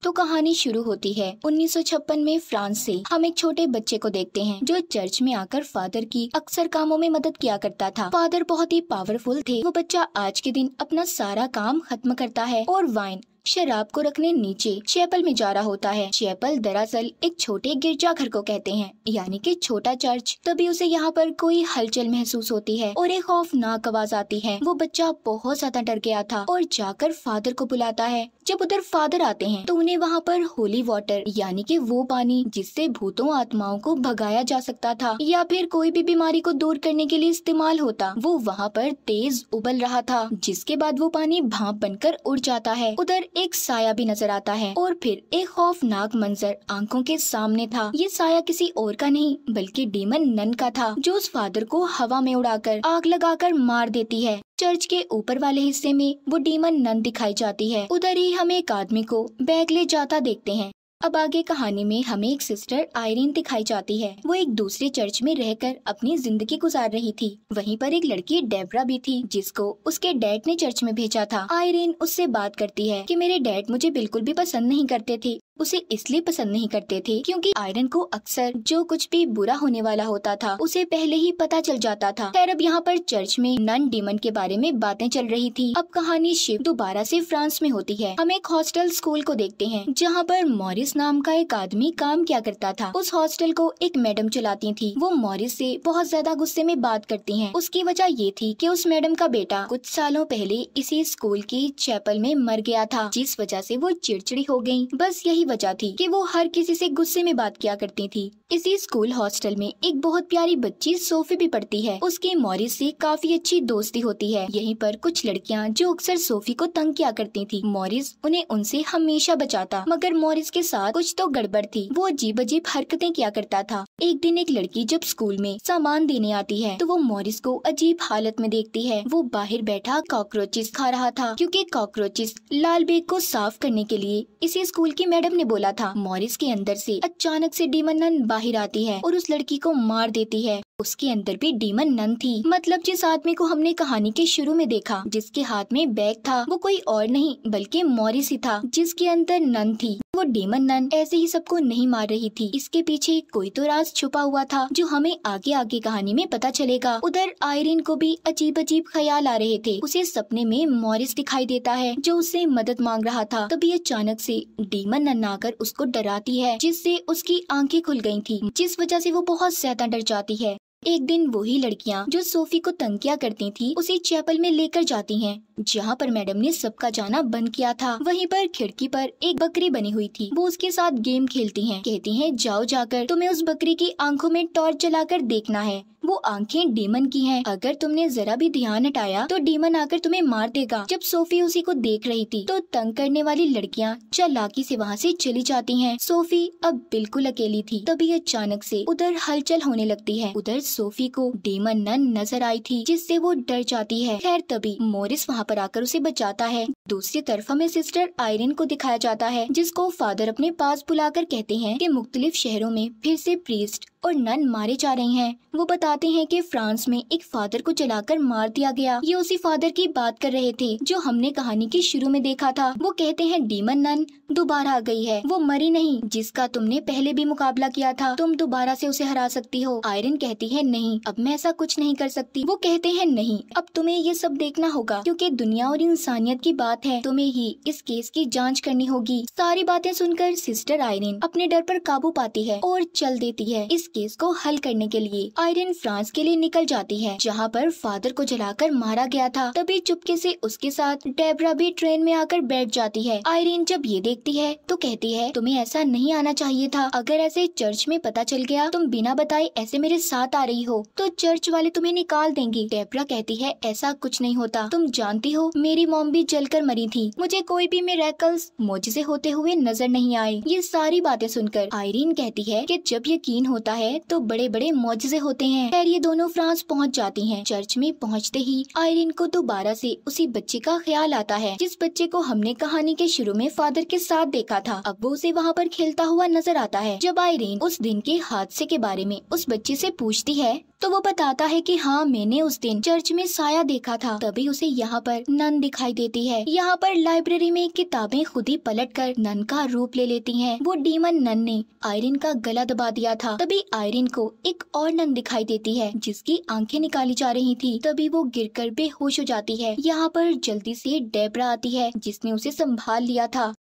तो कहानी शुरू होती है 1956 में फ्रांस से। हम एक छोटे बच्चे को देखते हैं जो चर्च में आकर फादर की अक्सर कामों में मदद किया करता था। फादर बहुत ही पावरफुल थे। वो बच्चा आज के दिन अपना सारा काम खत्म करता है और वाइन शराब को रखने नीचे चैपल में जा रहा होता है। चैपल दरअसल एक छोटे गिरजाघर को कहते हैं, यानी कि छोटा चर्च। तभी उसे यहाँ पर कोई हलचल महसूस होती है और एक खौफनाक आवाज आती है। वो बच्चा बहुत ज्यादा डर गया था और जाकर फादर को बुलाता है। जब उधर फादर आते हैं तो उन्हें वहाँ पर होली वाटर, यानी कि वो पानी जिससे भूतों आत्माओं को भगाया जा सकता था या फिर कोई भी बीमारी को दूर करने के लिए इस्तेमाल होता, वो वहाँ पर तेज उबल रहा था। जिसके बाद वो पानी भाप बनकर उड़ जाता है। उधर एक साया भी नजर आता है और फिर एक खौफनाक मंजर आंखों के सामने था। ये साया किसी और का नहीं बल्कि डीमन नन का था, जो उस फादर को हवा में उड़ाकर आग लगाकर मार देती है। चर्च के ऊपर वाले हिस्से में वो डीमन नन दिखाई जाती है। उधर ही हम एक आदमी को बैग ले जाता देखते हैं। अब आगे कहानी में हमें एक सिस्टर आयरीन दिखाई जाती है। वो एक दूसरे चर्च में रहकर अपनी जिंदगी गुजार रही थी। वहीं पर एक लड़की डेब्रा भी थी जिसको उसके डैड ने चर्च में भेजा था। आयरीन उससे बात करती है कि मेरे डैड मुझे बिल्कुल भी पसंद नहीं करते थे। उसे इसलिए पसंद नहीं करते थे क्योंकि आयरन को अक्सर जो कुछ भी बुरा होने वाला होता था उसे पहले ही पता चल जाता था। खैर अब यहाँ पर चर्च में नन डीमन के बारे में बातें चल रही थी। अब कहानी शिफ्ट दोबारा से फ्रांस में होती है। हम एक हॉस्टल स्कूल को देखते हैं जहाँ पर मॉरिस नाम का एक आदमी काम किया करता था। उस हॉस्टल को एक मैडम चलाती थी। वो मॉरिस से बहुत ज्यादा गुस्से में बात करती हैं। उसकी वजह ये थी कि उस मैडम का बेटा कुछ सालों पहले इसी स्कूल की चैपल में मर गया था, जिस वजह से वो चिड़चिड़ी हो गयी। बस यही वजह थी कि वो हर किसी से गुस्से में बात किया करती थी। इसी स्कूल हॉस्टल में एक बहुत प्यारी बच्ची सोफी भी पढ़ती है। उसकी मॉरिस से काफी अच्छी दोस्ती होती है। यहीं पर कुछ लड़कियां जो अक्सर सोफी को तंग किया करती थी, मॉरिस उन्हें उनसे हमेशा बचाता। मगर मॉरिस के साथ कुछ तो गड़बड़ थी। वो अजीब अजीब हरकतें किया करता था। एक दिन एक लड़की जब स्कूल में सामान देने आती है तो वो मॉरिस को अजीब हालत में देखती है। वो बाहर बैठा कॉकरोचेस खा रहा था क्योंकि कॉकरोचेस लाल बैग को साफ करने के लिए इसी स्कूल की मैडम ने बोला था। मॉरिस के अंदर से अचानक से डीमन नन बाहर आती है और उस लड़की को मार देती है। उसके अंदर भी डीमन नन थी। मतलब जिस आदमी को हमने कहानी के शुरू में देखा जिसके हाथ में बैग था वो कोई और नहीं बल्कि मॉरिस ही था जिसके अंदर नन थी। वो डीमन नन ऐसे ही सबको नहीं मार रही थी। इसके पीछे कोई तो राज छुपा हुआ था जो हमें आगे आगे कहानी में पता चलेगा। उधर आयरीन को भी अजीब अजीब ख्याल आ रहे थे। उसे सपने में मॉरिस दिखाई देता है जो उससे मदद मांग रहा था। तभी अचानक से डीमन नन आकर उसको डराती है जिससे उसकी आंखें खुल गई थी, जिस वजह से वो बहुत ज्यादा डर जाती है। एक दिन वही लड़कियां जो सोफी को तंग किया करती थी उसे चैपल में लेकर जाती हैं जहाँ पर मैडम ने सबका जाना बंद किया था। वहीं पर खिड़की पर एक बकरी बनी हुई थी। वो उसके साथ गेम खेलती हैं। कहती हैं जाओ जाकर तुम्हें उस बकरी की आंखों में टॉर्च जलाकर देखना है। वो आंखें डीमन की हैं। अगर तुमने जरा भी ध्यान हटाया तो डीमन आकर तुम्हें मार देगा। जब सोफी उसी को देख रही थी तो तंग करने वाली लड़कियां चालाकी से वहाँ से चली जाती हैं। सोफी अब बिल्कुल अकेली थी। तभी अचानक से उधर हलचल होने लगती है। उधर सोफी को डीमन नन नजर आई थी जिससे वो डर जाती है। खैर तभी मॉरिस वहाँ पर आकर उसे बचाता है। दूसरी तरफ हमें सिस्टर आयरीन को दिखाया जाता है जिसको फादर अपने पास बुलाकर कहते हैं कि मुख्तलिफ शहरों में फिर से प्रीस्ट और नन मारे जा रहे हैं। वो बताते हैं कि फ्रांस में एक फादर को जलाकर मार दिया गया। ये उसी फादर की बात कर रहे थे जो हमने कहानी के शुरू में देखा था। वो कहते हैं डीमन नन दोबारा आ गई है। वो मरी नहीं जिसका तुमने पहले भी मुकाबला किया था। तुम दोबारा से उसे हरा सकती हो। आयरन कहती है नहीं, अब मैं ऐसा कुछ नहीं कर सकती। वो कहते हैं नहीं, अब तुम्हें ये सब देखना होगा क्योंकि दुनिया और इंसानियत की बात है। तुम्हें ही इस केस की जांच करनी होगी। सारी बातें सुनकर सिस्टर आयरन अपने डर पर काबू पाती है और चल देती है। इस केस को हल करने के लिए आयरन फ्रांस के लिए निकल जाती है जहाँ पर फादर को जलाकर मारा गया था। तभी चुपके से उसके साथ डेब्रा भी ट्रेन में आकर बैठ जाती है। आयरन जब ये देखती है तो कहती है तुम्हें ऐसा नहीं आना चाहिए था। अगर ऐसे चर्च में पता चल गया तुम बिना बताए ऐसे मेरे साथ आ रही हो तो चर्च वाले तुम्हें निकाल देंगे। डेब्रा कहती है ऐसा कुछ नहीं होता। तुम जानती हो मेरी मॉम भी जलकर मरी थी। मुझे कोई भी मिरेकल्स मोजिज़े होते हुए नजर नहीं आए। ये सारी बातें सुनकर आयरन कहती है कि जब यकीन होता है तो बड़े बड़े मोजिज़े होते हैं। खैर ये दोनों फ्रांस पहुंच जाती हैं। चर्च में पहुंचते ही आयरन को दोबारा से उसी बच्चे का ख्याल आता है जिस बच्चे को हमने कहानी के शुरू में फादर के साथ देखा था। अब वो उसे वहाँ पर खेलता हुआ नजर आता है। जब आयरन उस दिन के हादसे के बारे में उस बच्चे से पूछती है तो वो बताता है कि हाँ, मैंने उस दिन चर्च में साया देखा था। तभी उसे यहाँ पर नन दिखाई देती है। यहाँ पर लाइब्रेरी में किताबें खुद ही पलटकर नन का रूप ले लेती हैं। वो डीमन नन ने आयरिन का गला दबा दिया था। तभी आयरिन को एक और नन दिखाई देती है जिसकी आंखें निकाली जा रही थी। तभी वो गिरकर बेहोश हो जाती है। यहाँ पर जल्दी से डेब्रा आती है जिसने उसे संभाल लिया था।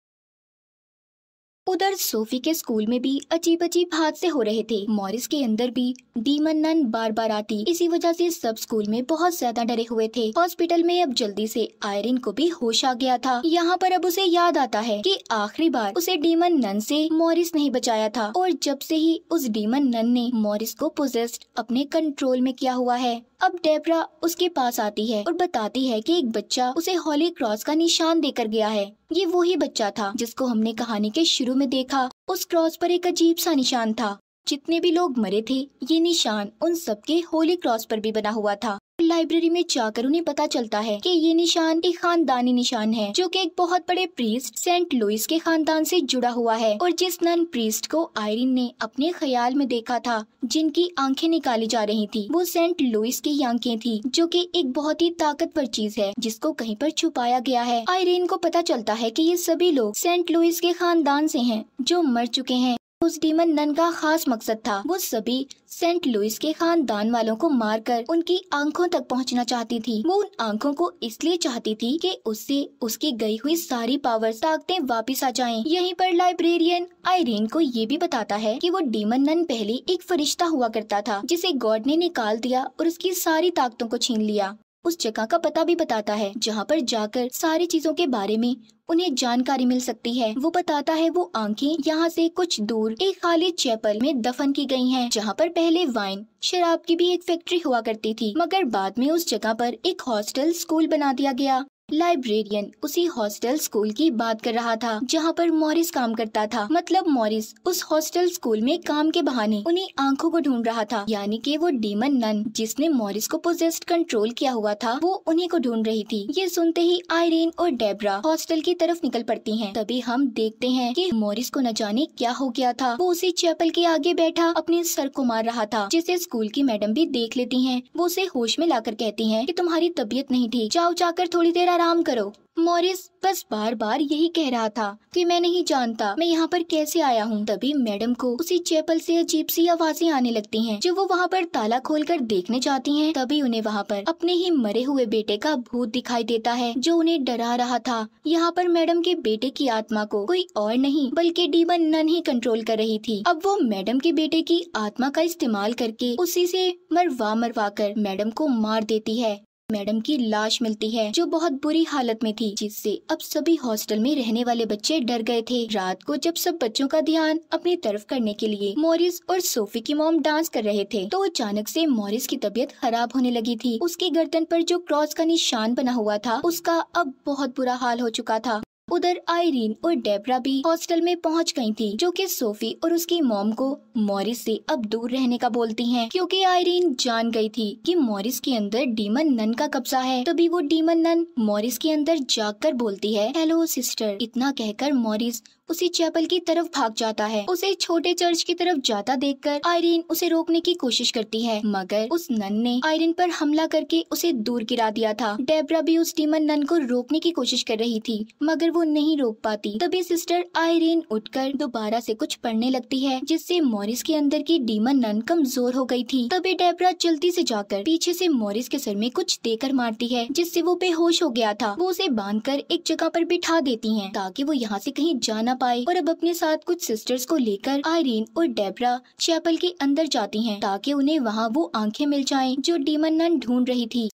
उधर सोफी के स्कूल में भी अजीब अजीब हादसे हो रहे थे। मॉरिस के अंदर भी डीमन नन बार बार आती। इसी वजह से सब स्कूल में बहुत ज्यादा डरे हुए थे। हॉस्पिटल में अब जल्दी से आयरिन को भी होश आ गया था। यहाँ पर अब उसे याद आता है कि आखिरी बार उसे डीमन नन से मॉरिस नहीं बचाया था और जब से ही उस डीमन नन ने मॉरिस को पोजेस्ड अपने कंट्रोल में किया हुआ है। अब डेब्रा उसके पास आती है और बताती है कि एक बच्चा उसे हॉली क्रॉस का निशान देकर गया है। ये वही बच्चा था जिसको हमने कहानी के शुरू में देखा। उस क्रॉस पर एक अजीब सा निशान था। जितने भी लोग मरे थे ये निशान उन सबके होली क्रॉस पर भी बना हुआ था। लाइब्रेरी में जाकर उन्हें पता चलता है कि ये निशान एक खानदानी निशान है जो कि एक बहुत बड़े प्रीस्ट सेंट लुइस के खानदान से जुड़ा हुआ है। और जिस नन प्रीस्ट को आयरिन ने अपने ख्याल में देखा था, जिनकी आंखें निकाली जा रही थी, वो सेंट लुइस की आंखें थी जो कि एक बहुत ही ताकतवर चीज है जिसको कहीं पर छुपाया गया है। आयरिन को पता चलता है कि ये सभी लोग सेंट लुइस के खानदान से हैं जो मर चुके हैं। उस डीमन नन का खास मकसद था, वो सभी सेंट लुइस के खानदान वालों को मारकर उनकी आंखों तक पहुंचना चाहती थी। वो उन आंखों को इसलिए चाहती थी कि उससे उसकी गई हुई सारी पावर ताकतें वापस आ जाएं। यहीं पर लाइब्रेरियन आयरिन को ये भी बताता है कि वो डीमन नन पहले एक फरिश्ता हुआ करता था जिसे गॉड ने निकाल दिया और उसकी सारी ताकतों को छीन लिया। उस जगह का पता भी बताता है जहाँ पर जाकर सारी चीजों के बारे में उन्हें जानकारी मिल सकती है। वो बताता है वो आंखें यहाँ से कुछ दूर एक खाली चैपल में दफन की गई हैं, जहाँ पर पहले वाइन शराब की भी एक फैक्ट्री हुआ करती थी, मगर बाद में उस जगह पर एक हॉस्टल स्कूल बना दिया गया। लाइब्रेरियन उसी हॉस्टल स्कूल की बात कर रहा था जहाँ पर मॉरिस काम करता था। मतलब मॉरिस उस हॉस्टल स्कूल में काम के बहाने उन्हीं आंखों को ढूंढ रहा था, यानी कि वो डीमन नन जिसने मॉरिस को पोजेस्ड कंट्रोल किया हुआ था वो उन्हीं को ढूंढ रही थी। ये सुनते ही आयरिन और डेब्रा हॉस्टल की तरफ निकल पड़ती हैं। तभी हम देखते हैं कि मॉरिस को न जाने क्या हो गया था। वो उसी चैपल के आगे बैठा अपने सर को मार रहा था, जिसे स्कूल की मैडम भी देख लेती हैं। वो उसे होश में लाकर कहती हैं कि तुम्हारी तबीयत नहीं ठीक, जाओ जाकर थोड़ी देर आराम करो। मॉरिस बस बार बार यही कह रहा था कि मैं नहीं जानता मैं यहाँ पर कैसे आया हूँ। तभी मैडम को उसी चैपल से अजीब सी आवाजें आने लगती हैं। जब वो वहाँ पर ताला खोलकर देखने जाती हैं, तभी उन्हें वहाँ पर अपने ही मरे हुए बेटे का भूत दिखाई देता है जो उन्हें डरा रहा था। यहाँ पर मैडम के बेटे की आत्मा को कोई और नहीं बल्कि डीमन नन ही कंट्रोल कर रही थी। अब वो मैडम के बेटे की आत्मा का इस्तेमाल करके उसी से मरवा कर मैडम को मार देती है। मैडम की लाश मिलती है जो बहुत बुरी हालत में थी, जिससे अब सभी हॉस्टल में रहने वाले बच्चे डर गए थे। रात को जब सब बच्चों का ध्यान अपनी तरफ करने के लिए मॉरिस और सोफी की मॉम डांस कर रहे थे, तो अचानक से मॉरिस की तबीयत खराब होने लगी थी। उसकी गर्दन पर जो क्रॉस का निशान बना हुआ था उसका अब बहुत बुरा हाल हो चुका था। उधर आयरिन और डेब्रा भी हॉस्टल में पहुंच गई थी, जो कि सोफी और उसकी मॉम को मॉरिस से अब दूर रहने का बोलती हैं, क्योंकि आयरिन जान गई थी कि मॉरिस के अंदर डीमन नन का कब्जा है। तभी वो डीमन नन मॉरिस के अंदर जाकर बोलती है, हेलो सिस्टर। इतना कहकर मॉरिस उसी चैपल की तरफ भाग जाता है। उसे छोटे चर्च की तरफ जाता देखकर आयरिन उसे रोकने की कोशिश करती है, मगर उस नन ने आयरिन पर हमला करके उसे दूर गिरा दिया था। डेब्रा भी उस डीमन नन को रोकने की कोशिश कर रही थी, मगर वो नहीं रोक पाती। तभी सिस्टर आयरिन उठकर दोबारा से कुछ पढ़ने लगती है, जिससे मॉरिस के अंदर की डीमन नन कमजोर हो गई थी। तभी डेब्रा जल्दी से जाकर पीछे से मॉरिस के सर में कुछ देकर मारती है, जिससे वो बेहोश हो गया था। वो उसे बांधकर एक जगह पर बिठा देती हैं ताकि वो यहाँ से कहीं जा ना पाए। और अब अपने साथ कुछ सिस्टर्स को लेकर आयरिन और डेब्रा चैपल के अंदर जाती हैं ताकि उन्हें वहाँ वो आंखें मिल जाएं जो डीमन नन ढूंढ रही थी।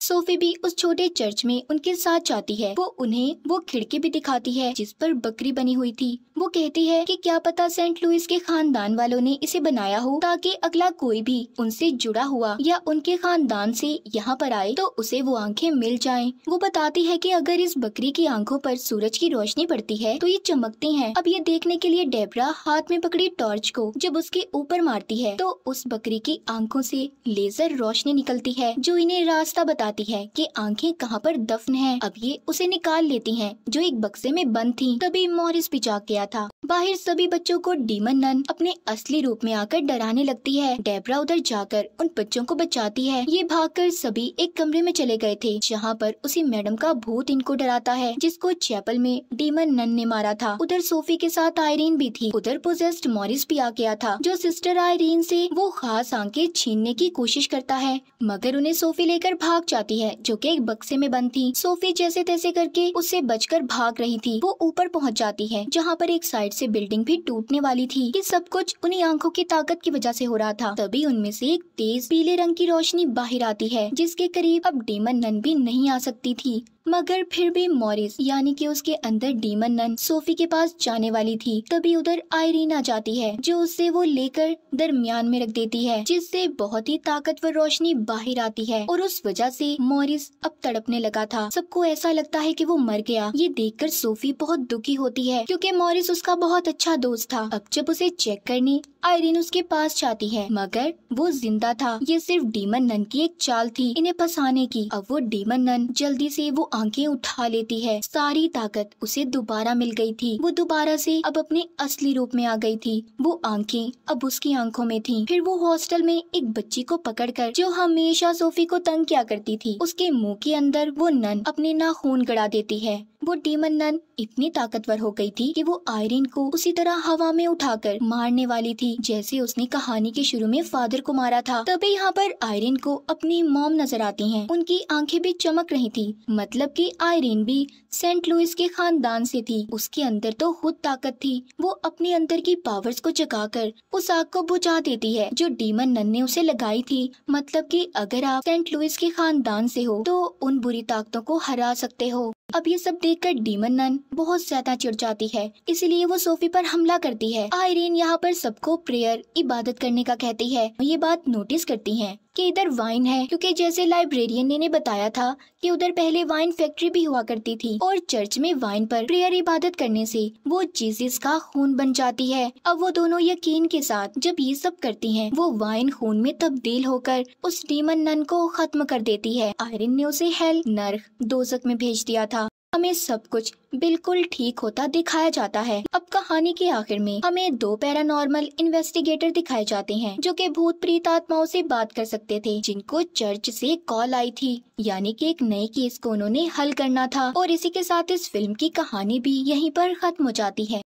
सोफी भी उस छोटे चर्च में उनके साथ जाती है। वो उन्हें वो खिड़की भी दिखाती है जिस पर बकरी बनी हुई थी। वो कहती है कि क्या पता सेंट लुइस के खानदान वालों ने इसे बनाया हो ताकि अगला कोई भी उनसे जुड़ा हुआ या उनके खानदान से यहाँ पर आए तो उसे वो आंखें मिल जाएं। वो बताती है कि अगर इस बकरी की आंखों पर सूरज की रोशनी पड़ती है तो ये चमकती हैं। अब ये देखने के लिए डेब्रा हाथ में पकड़ी टॉर्च को जब उसके ऊपर मारती है तो उस बकरी की आंखों से लेजर रोशनी निकलती है जो इन्हें रास्ता बताती जाती है कि आंखें कहाँ पर दफन है। अब ये उसे निकाल लेती हैं जो एक बक्से में बंद थी। तभी मॉरिस भी जाग गया था। बाहर सभी बच्चों को डीमन नन अपने असली रूप में आकर डराने लगती है। डेब्रा उधर जाकर उन बच्चों को बचाती है। ये भागकर सभी एक कमरे में चले गए थे जहाँ पर उसी मैडम का भूत इनको डराता है जिसको चैपल में डीमन नन ने मारा था। उधर सोफी के साथ आयरीन भी थी। उधर पोजेस्ड मॉरिस भी आ गया था जो सिस्टर आयरीन से वो खास आंखें छीनने की कोशिश करता है, मगर उन्हें सोफी लेकर भाग जाती है जो कि एक बक्से में बंद थी। सोफी जैसे तैसे करके उससे बचकर भाग रही थी। वो ऊपर पहुंच जाती है जहाँ पर एक साइड से बिल्डिंग भी टूटने वाली थी। ये सब कुछ उन्हीं आंखों की ताकत की वजह से हो रहा था। तभी उनमें से एक तेज पीले रंग की रोशनी बाहर आती है जिसके करीब अब डीमन नन भी नहीं आ सकती थी। मगर फिर भी मॉरिस यानी कि उसके अंदर डीमन नन सोफी के पास जाने वाली थी। तभी उधर आयरीन आ जाती है जो उससे वो लेकर दरमियान में रख देती है जिससे बहुत ही ताकतवर रोशनी बाहर आती है और उस वजह से मॉरिस अब तड़पने लगा था। सबको ऐसा लगता है कि वो मर गया। ये देखकर सोफी बहुत दुखी होती है क्योंकि मॉरिस उसका बहुत अच्छा दोस्त था। अब जब उसे चेक करने आयरीन उसके पास जाती है मगर वो जिंदा था। ये सिर्फ डीमन नन की एक चाल थी इन्हें फंसाने की। अब वो डीमन नन जल्दी से वो आंखें उठा लेती है। सारी ताकत उसे दोबारा मिल गई थी। वो दोबारा से अब अपने असली रूप में आ गई थी। वो आंखें अब उसकी आंखों में थी। फिर वो हॉस्टल में एक बच्ची को पकड़कर जो हमेशा सोफी को तंग किया करती थी उसके मुंह के अंदर वो नन अपने नाखून गड़ा देती है। वो डीमन नन इतनी ताकतवर हो गई थी कि वो आयरीन को उसी तरह हवा में उठाकर मारने वाली थी जैसे उसने कहानी के शुरू में फादर को मारा था। तभी यहाँ पर आयरीन को अपनी मॉम नजर आती हैं। उनकी आंखें भी चमक रही थी, मतलब कि आयरीन भी सेंट लुइस के खानदान से थी। उसके अंदर तो खुद ताकत थी। वो अपने अंदर की पावर्स को जगाकर उस आग को बुझा देती है जो डीमन नन ने उसे लगाई थी। मतलब कि अगर आप सेंट लुइस के खानदान से हो तो उन बुरी ताकतों को हरा सकते हो। अब ये सब देखकर डीमन नन बहुत ज्यादा चिढ़ जाती है, इसलिए वो सोफी पर हमला करती है। आयरीन यहाँ पर सबको प्रेयर इबादत करने का कहती है। ये बात नोटिस करती है कि इधर वाइन है क्योंकि जैसे लाइब्रेरियन ने बताया था कि उधर पहले वाइन फैक्ट्री भी हुआ करती थी और चर्च में वाइन पर प्रेयर इबादत करने से वो जीसस का खून बन जाती है। अब वो दोनों यकीन के साथ जब ये सब करती हैं, वो वाइन खून में तब्दील होकर उस डीमन नन को खत्म कर देती है। आयरीन ने उसे हेल नर्क दोज़ख में भेज दिया था। हमें सब कुछ बिल्कुल ठीक होता दिखाया जाता है। अब कहानी के आखिर में हमें 2 पैरानॉर्मल इन्वेस्टिगेटर दिखाए जाते हैं जो कि भूत प्रेत आत्माओं से बात कर सकते थे, जिनको चर्च से कॉल आई थी, यानी कि एक नए केस को उन्होंने हल करना था। और इसी के साथ इस फिल्म की कहानी भी यहीं पर खत्म हो जाती है।